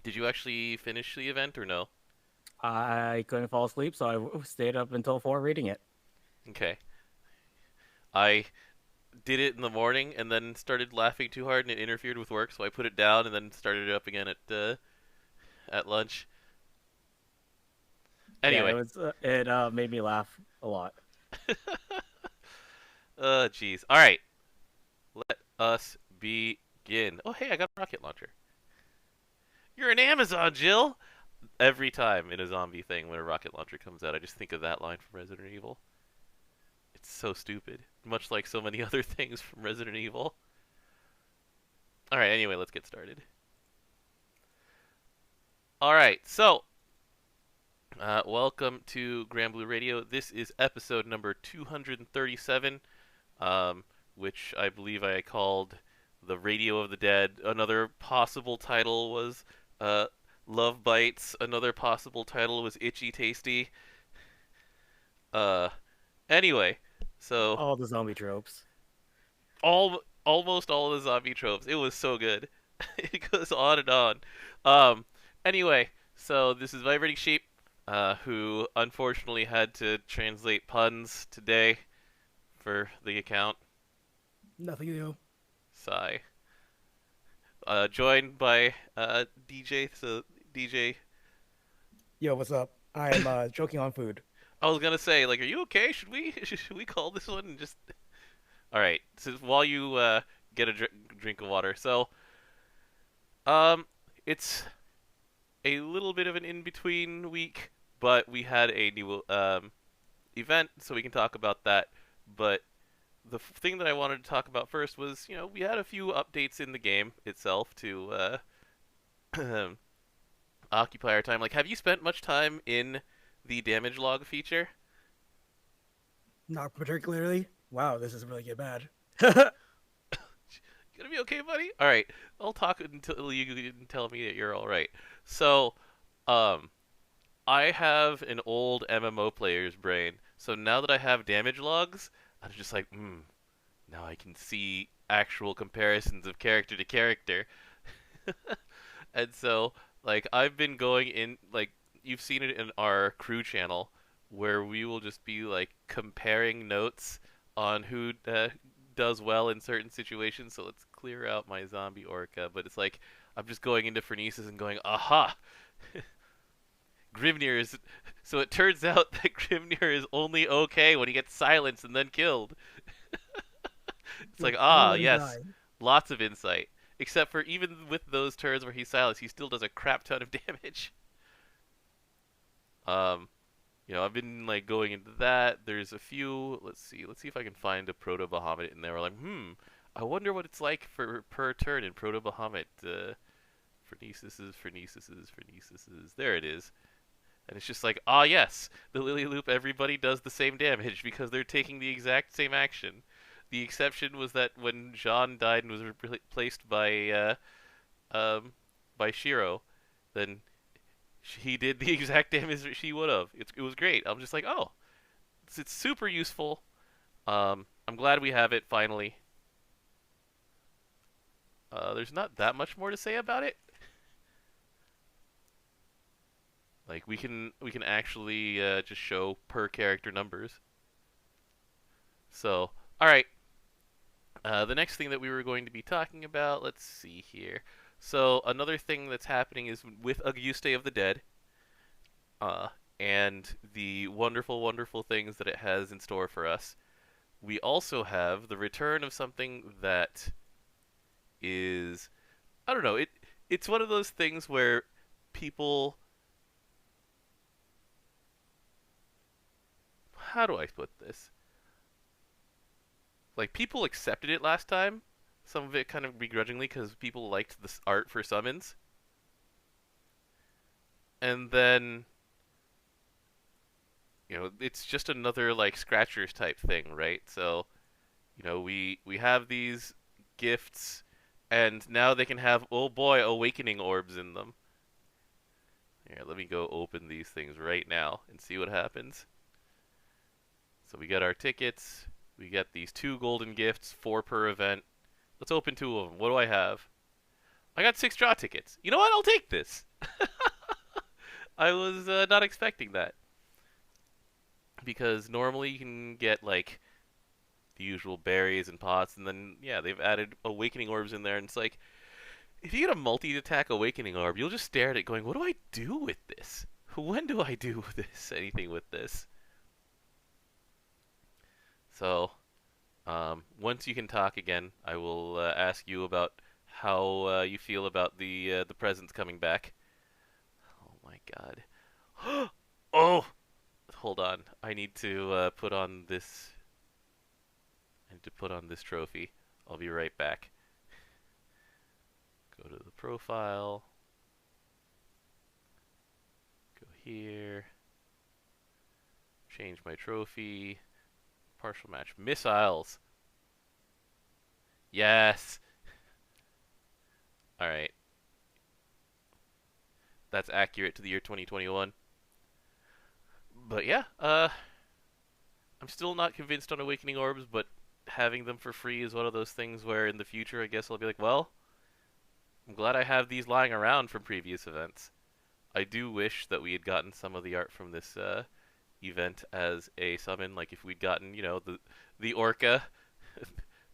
Did you actually finish the event or no? I couldn't fall asleep, so I stayed up until 4 reading it. Okay. I did it in the morning and then started laughing too hard and it interfered with work, so I put it down and then started it up again at lunch. Yeah, Anyway, it made me laugh a lot. jeez. All right, let us begin. Oh, hey, I got a rocket launcher. You're an Amazon, Jill. Every time in a zombie thing when a rocket launcher comes out, I just think of that line from Resident Evil. It's so stupid, much like so many other things from Resident Evil. All right, anyway, let's get started. All right, so welcome to Granblue Radio. This is episode number 237, which I believe I called The Radio of the Dead. Another possible title was uh, Love Bites. Another possible title was Itchy Tasty. Uh, anyway, so All the zombie tropes. almost all of the zombie tropes. It was so good. It goes on and on. Um, anyway, so this is Vibrating Sheep, who unfortunately had to translate puns today for the account. Nothing new. Sigh. Joined by DJ. So DJ, Yo, what's up? I'm joking on food. I was gonna say, like, are you okay? Should we should we call this one and just? All right. So while you get a drink of water, so um, it's a little bit of an in-between week, but we had a new event, so we can talk about that. But the thing that I wanted to talk about first was, we had a few updates in the game itself to occupy our time. Like, have you spent much time in the damage log feature? Not particularly. Wow, this is really get bad. You gonna be okay, buddy? All right, I'll talk until you can tell me that you're all right. So, um, I have an old MMO player's brain, so now that I have damage logs, I'm just like, now I can see actual comparisons of character to character. And so, like, I've been going in, like, you've seen it in our crew channel, where we will just be, like, comparing notes on who does well in certain situations. So let's clear out my zombie orca. But it's like, I'm just going into Phronesis and going, aha! Grimnir is. So it turns out that Grimnir is only okay when he gets silenced and then killed. It's like, Only ah, when he yes, died. lots of insight. Except for even with those turns where he's silenced, he still does a crap ton of damage. Um, I've been like going into that. There's a few. Let's see if I can find a Proto Bahamut in there. We're like, I wonder what it's like for per turn in Proto Bahamut. Phronesis. There it is. And it's just like, ah, yes, the Lily Loop. Everybody does the same damage because they're taking the exact same action. The exception was that when Jean died and was replaced by Shiro, then he did the exact damage that she would have. It was great. I'm just like, oh, it's super useful. I'm glad we have it finally. There's not that much more to say about it. Like we can actually just show per character numbers. So, all right. The next thing that we were going to be talking about, let's see here. So another thing that's happening is with Auguste of the Dead, uh, and the wonderful, wonderful things that it has in store for us. We also have the return of something that is, I don't know, it's one of those things where people, how do I put this? Like, people accepted it last time, some of it kind of begrudgingly because people liked this art for summons. And then, it's just another like scratchers type thing, right? So, we have these gifts and now they can have, oh boy, awakening orbs in them. Here, let me go open these things right now and see what happens. So we get our tickets. We get these 2 golden gifts, 4 per event. Let's open 2 of them. What do I have? I got 6 draw tickets. You know what? I'll take this. I was not expecting that because normally you can get like the usual berries and pots, and then yeah, they've added awakening orbs in there, and it's like if you get a multi-attack awakening orb, you'll just stare at it going, "What do I do with this? When do I do this? Anything with this?" So once you can talk again, I will ask you about how you feel about the presents coming back. Oh my god. Oh, hold on. I need to put on this. I need to put on this trophy. I'll be right back. Go to the profile. Go here. Change my trophy. Partial match. Missiles. Yes. All right. That's accurate to the year 2021. But yeah, I'm still not convinced on awakening orbs, but having them for free is one of those things where in the future I guess I'll be like, well, I'm glad I have these lying around from previous events. I do wish that we had gotten some of the art from this event as a summon, like if we'd gotten, the orca,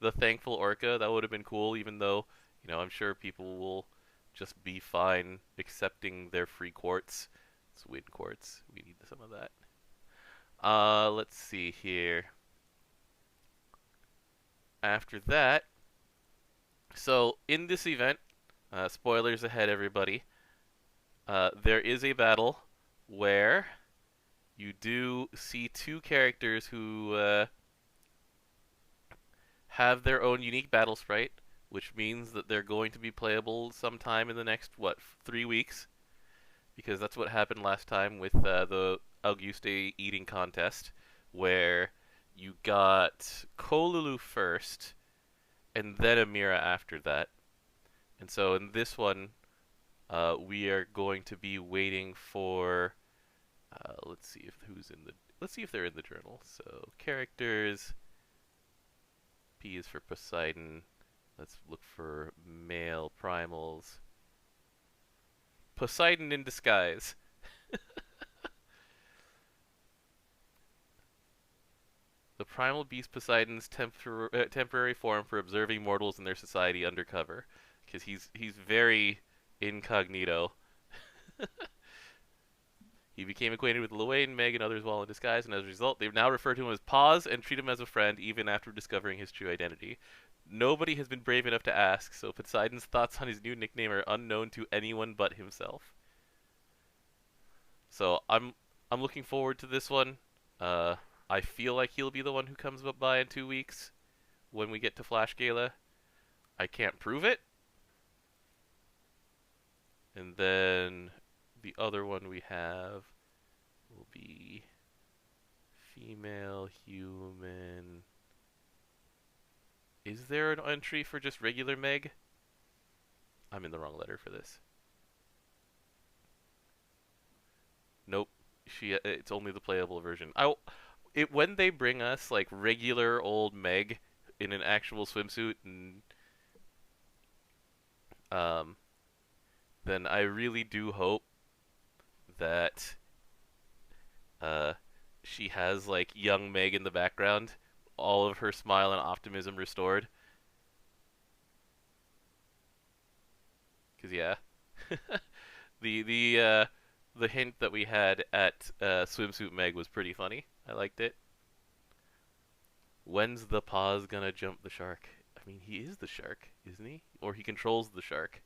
the thankful orca, that would have been cool, even though, I'm sure people will just be fine accepting their free quartz. It's wind quartz. We need some of that. Let's see here. After that, so in this event, spoilers ahead, everybody. There is a battle where you do see two characters who have their own unique battle sprite, which means that they're going to be playable sometime in the next, 3 weeks? Because that's what happened last time with the Auguste eating contest, where you got Kolulu first, and then Amira after that. And so in this one, we are going to be waiting for. Let's see if they're in the journal. So characters. P is for Poseidon. Let's look for male primals. Poseidon in disguise. The primal beast Poseidon's temporary form for observing mortals in their society undercover, because he's very incognito. He became acquainted with Luane, Meg, and others while in disguise, and as a result, they now refer to him as Paz and treat him as a friend even after discovering his true identity. Nobody has been brave enough to ask, so Poseidon's thoughts on his new nickname are unknown to anyone but himself. So I'm looking forward to this one. I feel like he'll be the one who comes by in 2 weeks when we get to Flash Gala. I can't prove it. And then the other one we have will be female human. Is there an entry for just regular Meg? I'm in the wrong letter for this. Nope. It's only the playable version. When they bring us like regular old Meg in an actual swimsuit, and um, then I really do hope that she has like young Meg in the background, all of her smile and optimism restored. Cause yeah, the hint that we had at swimsuit Meg was pretty funny. I liked it. When's the paws gonna jump the shark? I mean, he is the shark, isn't he? Or he controls the shark.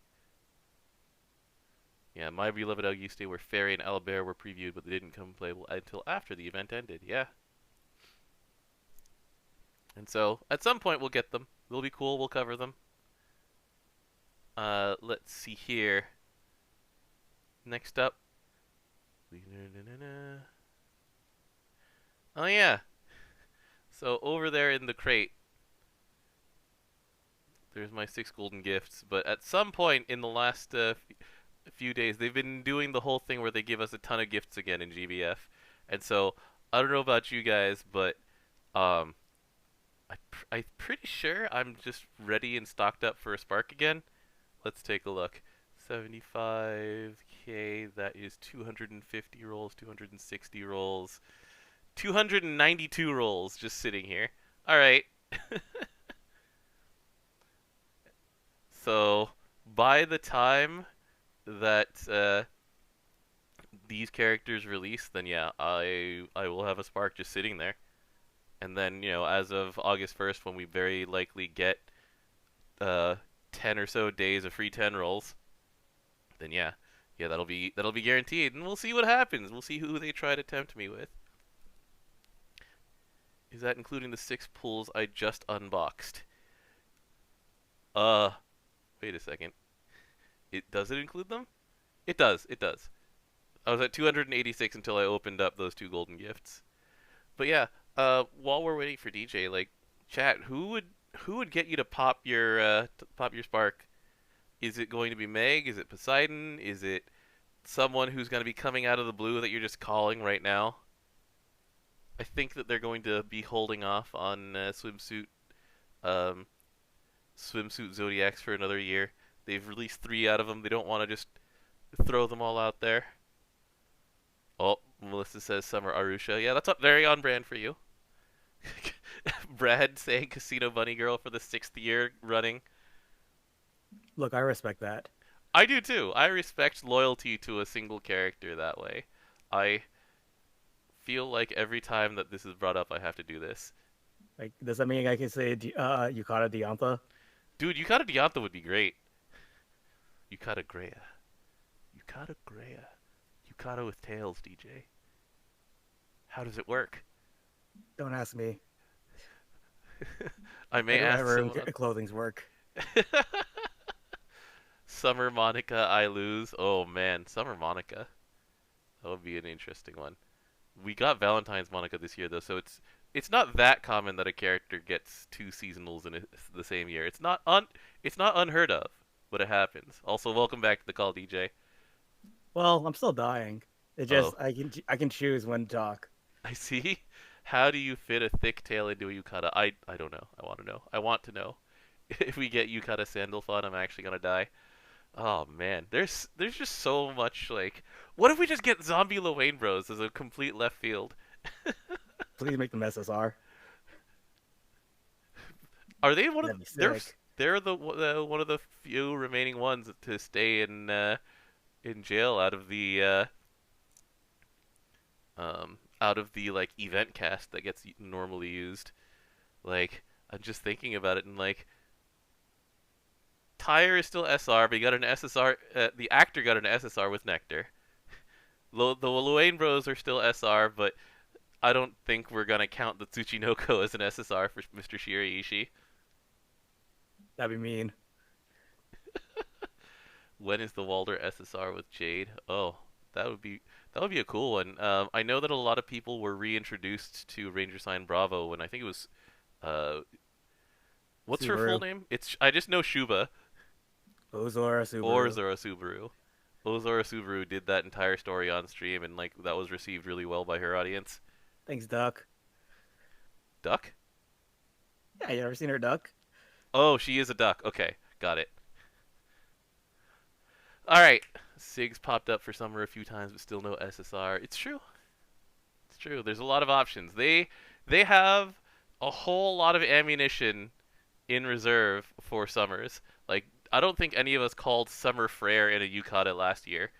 Yeah, My Beloved Auguste, where Fairy and Albert were previewed, but they didn't come playable until after the event ended. Yeah. And so, at some point, we'll get them. They'll be cool. We'll cover them. Let's see here. Next up. Oh, yeah. So, over there in the crate, there's my 6 golden gifts. But at some point in the last few days, they've been doing the whole thing where they give us a ton of gifts again in GBF. And so, I don't know about you guys, but I'm pretty sure I'm just ready and stocked up for a Spark again. Let's take a look. 75k. That is 250 rolls, 260 rolls, 292 rolls just sitting here. All right. So by the time that these characters release, then yeah, I will have a Spark just sitting there. And then as of August 1st, when we very likely get uh 10 or so days of free 10 rolls, then yeah, that'll be guaranteed, and we'll see what happens. We'll see who they try to tempt me with. Is that including the 6 pulls I just unboxed? Uh, Wait a second. Does it include them? It does. It does. I was at 286 until I opened up those 2 golden gifts. But yeah, while we're waiting for DJ, like, chat, who would get you to pop your spark? Is it going to be Meg? Is it Poseidon? Is it someone who's going to be coming out of the blue that you're just calling right now? I think that they're going to be holding off on um, swimsuit Zodiacs for another year. They've released 3 out of them. They don't want to just throw them all out there. Oh, Melissa says Summer Arusha. Yeah, that's very on brand for you. Brad saying Casino Bunny Girl for the 6th year running. Look, I respect that. I do too. I respect loyalty to a single character that way. I feel like every time that this is brought up, I have to do this. Like, does that mean I can say Yukata Diantha? Dude, Yukata Diantha would be great. Yukata Greya. Yukata Greya. Yukata with tails, DJ. How does it work? Don't ask me. I may ask someone. Clothing's work. Summer Monica, I lose. Oh man, Summer Monica. That would be an interesting one. We got Valentine's Monica this year though, so it's not that common that a character gets 2 seasonals in the same year. It's not unheard of, but it happens. Also, welcome back to the call, DJ. Well, I'm still dying. It just Oh, I can choose when to talk. I see. How do you fit a thick tail into a yukata? I don't know. I want to know. I want to know. If we get yukata sandal fun, I'm actually gonna die. Oh man, there's just so much like. What if we just get zombie Luane Bros as a complete left field? Please make them SSR. Are they one of That'd be they're sick. they're one of the few remaining ones to stay in jail out of the like event cast that gets normally used. Like I'm just thinking about it and like Tyre is still SR, but he got an SSR. The actor got an SSR with Nectar. The Luane Bros are still SR, but I don't think we're gonna count the Tsuchinoko as an SSR for Mr. Shiraishi. That'd be mean. When is the Walder SSR with Jade? Oh, that would be a cool one. I know that a lot of people were reintroduced to Ranger Sign Bravo when I think it was uh, what's her full Subaru. name? I just know Shuba Ozora or Subaru. Zora Subaru. Ozora Subaru did that entire story on stream, and like that was received really well by her audience. Thanks, Duck. Duck? Yeah, you ever seen her duck? Oh, she is a duck. Okay, got it. All right. Sigs popped up for summer a few times, but still no SSR. It's true. It's true. There's a lot of options. They have a whole lot of ammunition in reserve for summers. Like I don't think any of us called Summer Frere in a Yukata last year.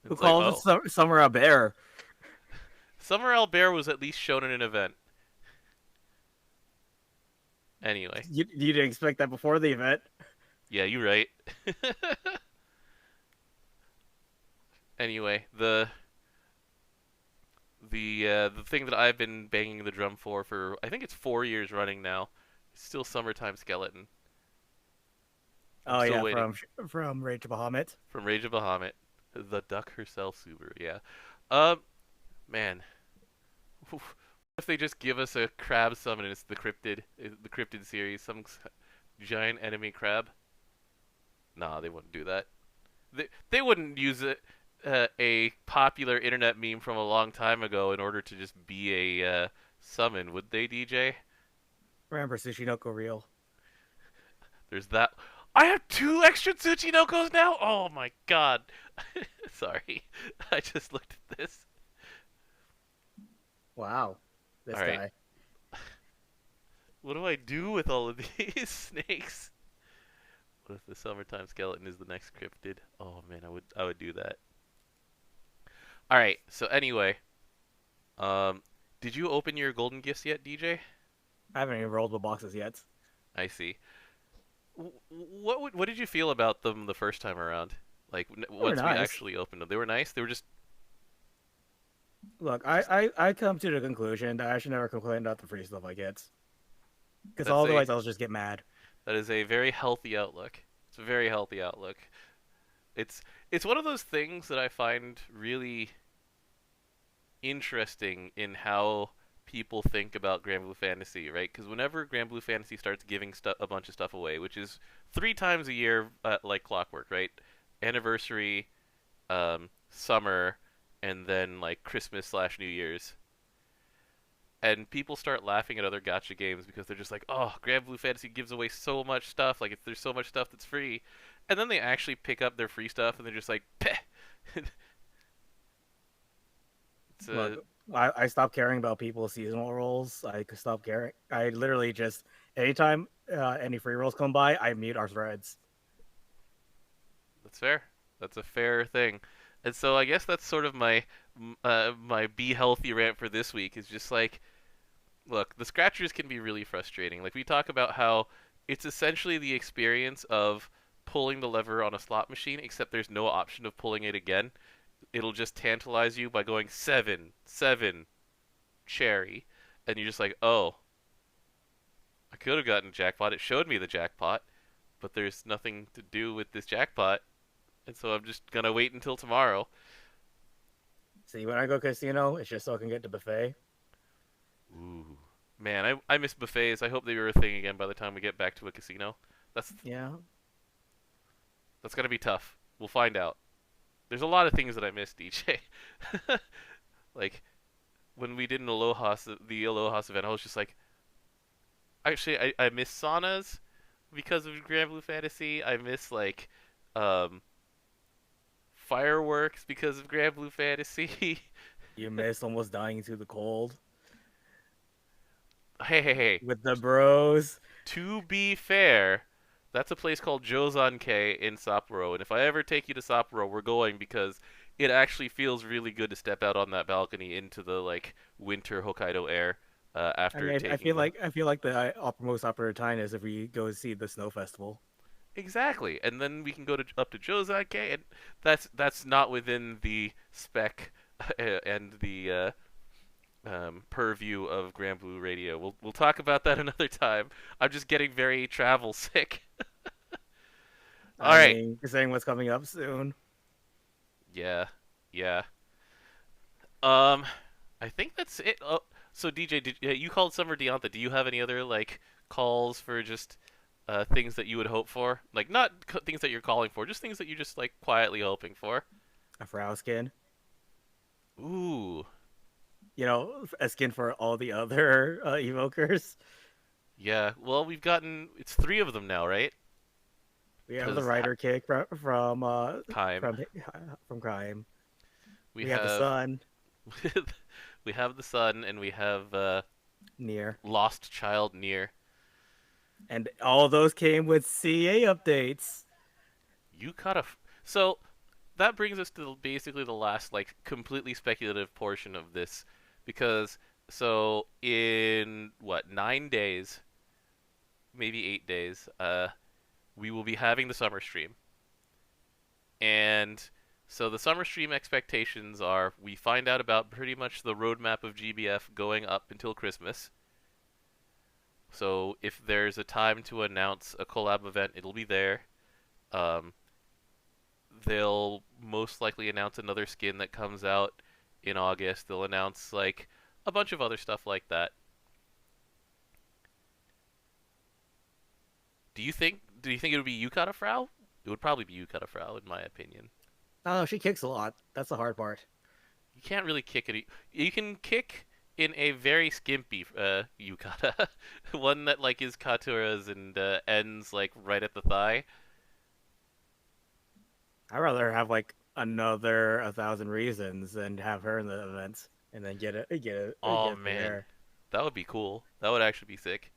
Who It's like, calls it oh, Summer a bear? Summer Albert was at least shown in an event. Anyway, You didn't expect that before the event. yeah, you're right. Anyway, the thing that I've been banging the drum for I think it's 4 years running now. It's still Summertime Skeleton. I'm Oh still yeah, waiting from Rage of Bahamut. from Rage of Bahamut, the duck herself, Subaru. Yeah. Um, man, what if they just give us a crab summon and it's the cryptid series, some giant enemy crab? Nah, they wouldn't do that. They wouldn't use a popular internet meme from a long time ago in order to just be a summon, would they, DJ? Remember Tsushinoko Real? There's that. I have two extra Tsuchinokos now? Oh my god. Sorry. I just looked at this. Wow, this Alright. guy. What do I do with all of these snakes? What if the summertime skeleton is the next cryptid? Oh man, I would do that. Alright, so anyway, um did you open your golden gifts yet, DJ? I haven't even rolled the boxes yet. I see. What did you feel about them the first time around? Like They were once we nice. actually opened them, they were nice. They were just Look, I come to the conclusion that I should never complain about the free stuff I get, because that's a otherwise I'll just get mad. that is a very healthy outlook. It's a very healthy outlook. It's it's one of those things that I find really interesting in how people think about Granblue Fantasy, right? Because whenever Granblue Fantasy starts giving a bunch of stuff away, which is 3 times a year, like clockwork, right? Anniversary, summer, and then like Christmas slash New Year's. And people start laughing at other gacha games because they're just like, "Oh, Granblue Fantasy gives away so much stuff. Like, there's so much stuff that's free," and then they actually pick up their free stuff and they're just like, "Peh." it's a Look, I stopped caring about people's seasonal rolls. I could stop caring. I literally just anytime any free rolls come by, I mute our threads. That's fair. That's a fair thing. And so I guess that's sort of my be healthy rant for this week is just like, look, the scratchers can be really frustrating. Like we talk about how it's essentially the experience of pulling the lever on a slot machine, except there's no option of pulling it again. It'll just tantalize you by going 7, 7, cherry, and you're just like, oh, I could have gotten a jackpot. It showed me the jackpot, but there's nothing to do with this jackpot, and so I'm just gonna wait until tomorrow. See, when I go casino, it's just so I can get the buffet. Ooh, man, I miss buffets. I hope they were a thing again by the time we get back to a casino. That's Yeah, that's gonna be tough. We'll find out. There's a lot of things that I miss, DJ. Like when we did an the Aloha's event, I was just like, actually, I miss saunas because of Granblue Fantasy. I miss like um, fireworks because of Granblue Fantasy. you miss almost dying to the cold Hey, hey, hey. with the bros. To be fair, that's a place called Jozanke in Sapporo, and if I ever take you to Sapporo, we're going because it actually feels really good to step out on that balcony into the like winter Hokkaido air I after mean, taking the I feel like the most opera time is if we go see the snow festival. exactly, and then we can go to up to Jozanke, and that's not within the spec and the purview of Granblue Radio. We'll talk about that another time. I'm just getting very travel sick. All I right. mean, considering what's coming up soon. Yeah. Yeah. Um, I think that's it. Oh, so DJ, you called Summer Deonta? Do you have any other like calls for just things that you would hope for? Like not things that you're calling for, just things that you're just like quietly hoping for. A Frau skin. Ooh. You know, a skin for all the other evokers. Yeah. Well, we've gotten it's 3 of them now, right? We have the Because rider kick time. from crime. We We have the have sun we have the sun and we have near, lost child near. and all those came with CA updates. You got a so that brings us to basically the last like completely speculative portion of this because so in what 9 days, maybe 8 days, we will be having the summer stream, and so the summer stream expectations are we find out about pretty much the roadmap of GBF going up until Christmas. So if there's a time to announce a collab event, it'll be there. Um, they'll most likely announce another skin that comes out in August. They'll announce like a bunch of other stuff like that. Do you think it would be Yukata Frau? It would probably be Yukata Frau in my opinion. Oh, she kicks a lot. That's the hard part. You can't really kick it. You can kick in a very skimpy yukata, one that like is Katura's and ends like right at the thigh. I'd rather have like another 1,000 reasons and have her in the events, and then Oh get it through man, there. that would be cool. That would actually be sick.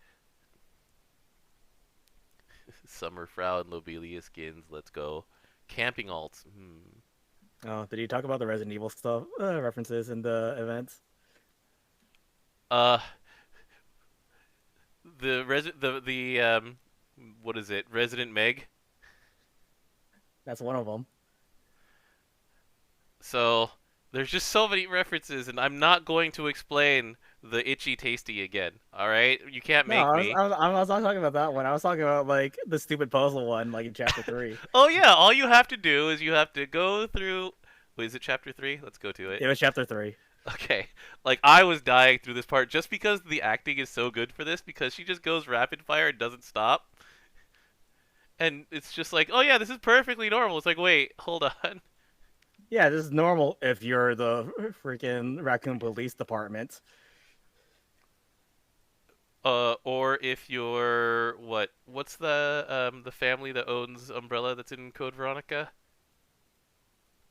Summer Frau and Lobelia skins. Let's go. Camping alts. Hmm. Oh, did you talk about the Resident Evil stuff references in the events? Uh, the what is it? Resident Meg. That's one of them. So there's just so many references, and I'm not going to explain the itchy tasty again. All right, you can't No, make me. I was not talking about that one. I was talking about like the stupid puzzle one, like in chapter 3. Oh yeah, all you have to do is you have to go through. Wait, is it chapter 3? Let's go to it. It was chapter 3. Okay, like I was dying through this part just because the acting is so good for this because she just goes rapid fire and doesn't stop, and it's just like, oh yeah, this is perfectly normal. It's like, wait, hold on. Yeah, this is normal if you're the freaking raccoon police department. Or if you're what? What's the family that owns Umbrella that's in Code Veronica?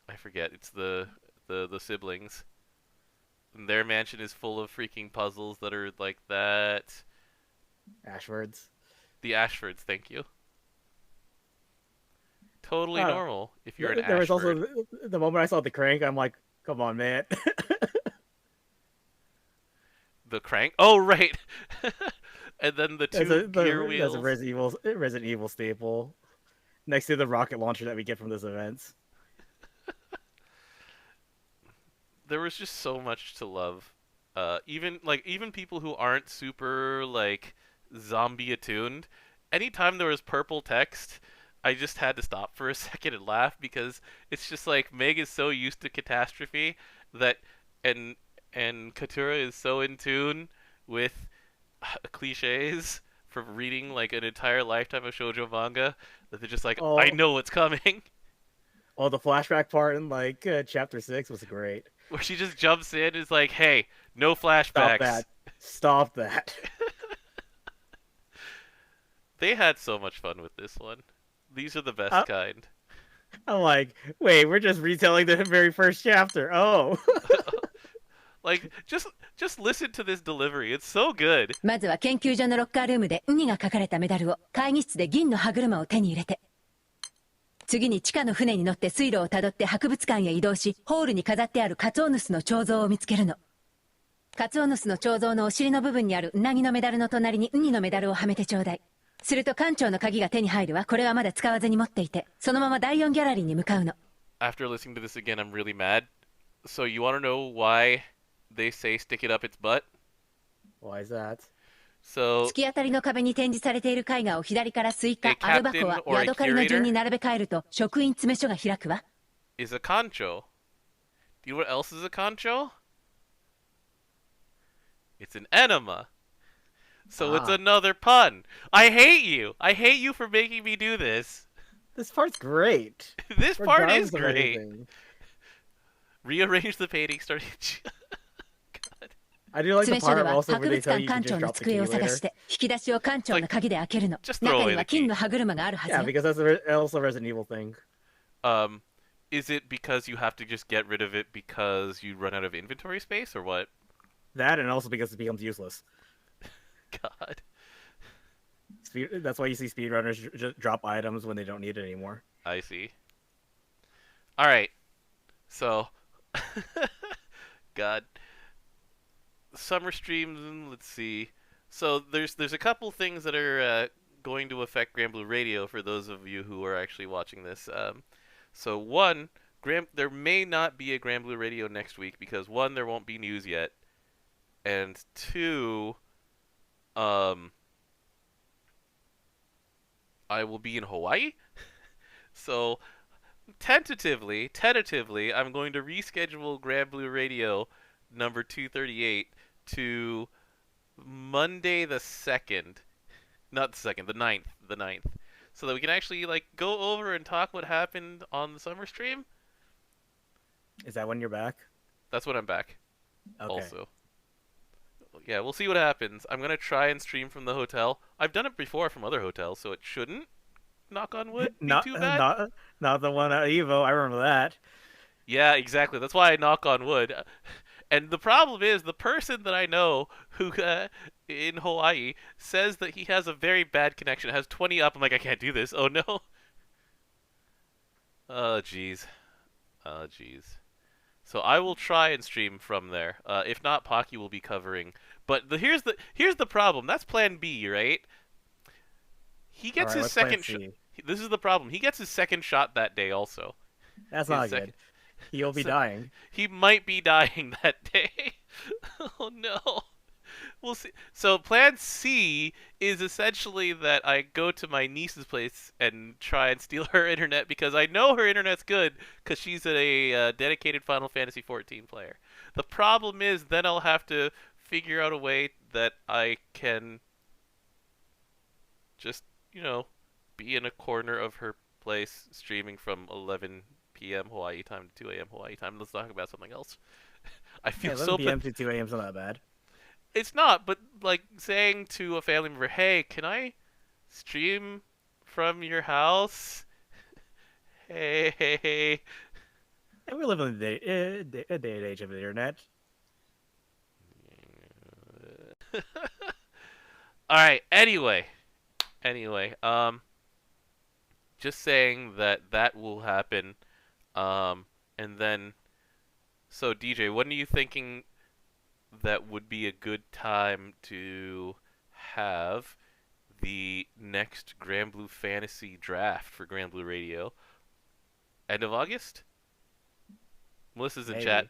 I forget. It's the siblings. And their mansion is full of freaking puzzles that are like that. Ashwards. The Ashfords, thank you. Totally Uh, normal if you're an there was also Ashford. the moment I saw the crank, I'm like, come on, man. The crank. Oh right. And then the That's two gear that's a wheels. Resident Evil staple next to the rocket launcher that we get from this event. There was just so much to love. Even people who aren't super like zombie attuned, anytime there was purple text, I just had to stop for a second and laugh because it's just like Meg is so used to catastrophe that and and Katura is so in tune with cliches from reading like an entire lifetime of shoujo manga that they're just like, I Oh, know what's coming. oh, the flashback part in like chapter 6 was great. Where she just jumps in and is like, hey, no Stop flashbacks. that! Stop that! They had so much fun with this one. These are the best kind. I'm like, wait, we're just retelling the very first chapter. Oh, Like just listen to this delivery. It's so good. まずは研究所のロッカールームでウニが書かれたメダルを会議室で銀の歯車を手に入れて、次に地下の船に乗って水路をたどって博物館へ移動し、ホールに飾ってあるカツオヌスの彫像を見つけるの。カツオヌスの彫像のお尻の部分にあるウナギのメダルの隣にウニのメダルをはめてちょうだい。すると館長の鍵が手に入るわ。これはまだ使わずに持っていて、そのまま第4ギャラリーに向かうの。After listening to this again, I'm really mad. So you want to know why they say stick it up its butt? why is that? So 突き当たりの壁に展示されている絵画を左からスイカ、 A アルバコは captain or a ヤドカリの順 curator に並べ替えると職員詰め所が開くわ。is a concho. Do you know what else is a concho? It's an enema. So it's Ah, another pun. I hate you. I hate you for making me do this. this part's great. This part is Regardless of great. anything. Rearrange the painting starting. God. I do like 詰 the め所で part は also 博 where they 物 tell 館 you you 館 can just 長の drop the 机 key を探 later. して引き出しを館長の鍵で開けるの。 Just throw 中 away に the は key. 金の歯車があるはず Yeah, よ。 because that's also a Resident Evil thing. Um, is it because you have to just get rid of it because you run out of inventory space or what? That and also because it becomes useless. God. That's why you see speedrunners just drop items when they don't need it anymore. I see. All right. So, God, summer streams. Let's see. So there's a couple things that are going to affect Granblue Radio for those of you who are actually watching this. So one, there may not be a Granblue Radio next week because one, there won't be news yet, and two, um, I will be in Hawaii. So tentatively, I'm going to reschedule Granblue Radio number 238 to Monday the 2nd. Not the 2nd, the ninth. So that we can actually like go over and talk what happened on the summer stream. Is that when you're back? That's when I'm back. Okay. Also. Yeah, we'll see what happens. I'm going to try and stream from the hotel. I've done it before from other hotels, so it shouldn't. knock on wood, be Not too bad. not the one at Evo. I remember that. Yeah, exactly. That's why I knock on wood. And the problem is, the person that I know who in Hawaii says that he has a very bad connection. It has 20 up. I'm like, I can't do this. Oh no. Oh jeez. Oh jeez. So I will try and stream from there. If not, Pocky will be covering. But here's the problem. That's Plan B, right? He All gets right, his what's Plan second shot. C? This is the problem. He gets his second shot that day also. That's His not second. good. He'll be So dying. he might be dying that day. Oh no. We'll see. So Plan C is essentially that I go to my niece's place and try and steal her internet because I know her internet's good because she's a dedicated Final Fantasy 14 player. The problem is then I'll have to figure out a way that I can just, be in a corner of her place streaming from 11 p.m. Hawaii time to 2 a.m. Hawaii time. Let's talk about something else. I Hey, feel 11 so p.m. to 2 a.m. is not that bad. It's not, but like saying to a family member, "Hey, can I stream from your house?" Hey. And we live in a day and age of the internet. All right. Anyway, just saying that will happen. And then, so DJ, when are you thinking that would be a good time to have the next Granblue Fantasy draft for Granblue Radio? End of August? Melissa's in Maybe. chat.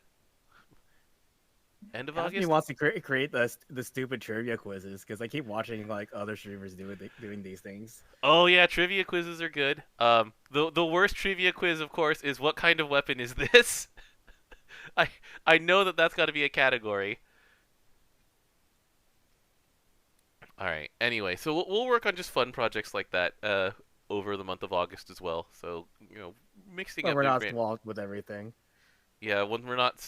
End of Half of me August? wants to create the stupid trivia quizzes because I keep watching like other streamers doing these things. Oh yeah, trivia quizzes are good. The worst trivia quiz, of course, is what kind of weapon is this? I know that's got to be a category. All right. Anyway, so we'll work on just fun projects like that over the month of August as well. So mixing But up we're the not swamped with everything. yeah, when we're not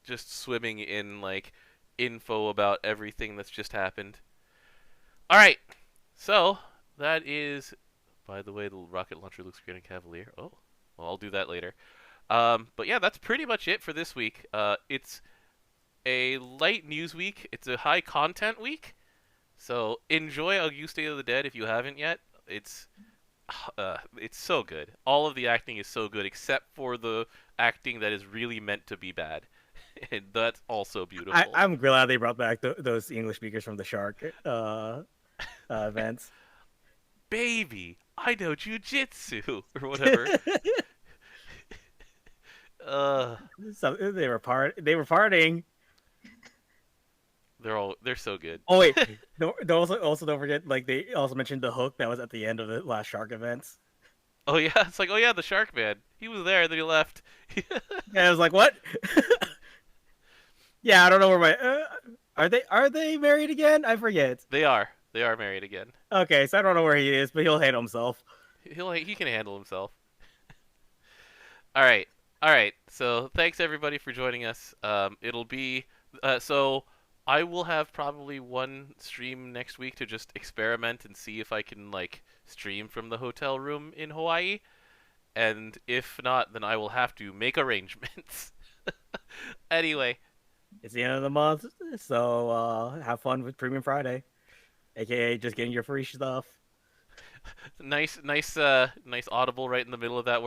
just swimming in like info about everything that's just happened. All right. So that is, by the way, the rocket launcher looks great in Cavalier. Oh, well, I'll do that later. But yeah, that's pretty much it for this week. It's a light news week. It's a high content week. So enjoy Auguste of the Dead if you haven't yet. It's so good. All of the acting is so good, except for the acting that is really meant to be bad, and that's also beautiful. I'm glad they brought back those English speakers from the Shark events. Baby, I know jujitsu or whatever. So they were partying. They're so good. Oh wait, also don't forget, like they also mentioned the hook that was at the end of the last Shark events. Oh yeah, it's like, oh yeah, the Shark Man. He was there, then he left. And I was like, what? Yeah, I don't know where my are they married again? I forget. They are married again. Okay, so I don't know where he is, but he'll handle himself. He can handle himself. All right. So thanks everybody for joining us. It'll be so I will have probably one stream next week to just experiment and see if I can like stream from the hotel room in Hawaii. And if not, then I will have to make arrangements. Anyway, It's the end of the month, so have fun with Premium Friday, aka just getting your free stuff. nice audible right in the middle of that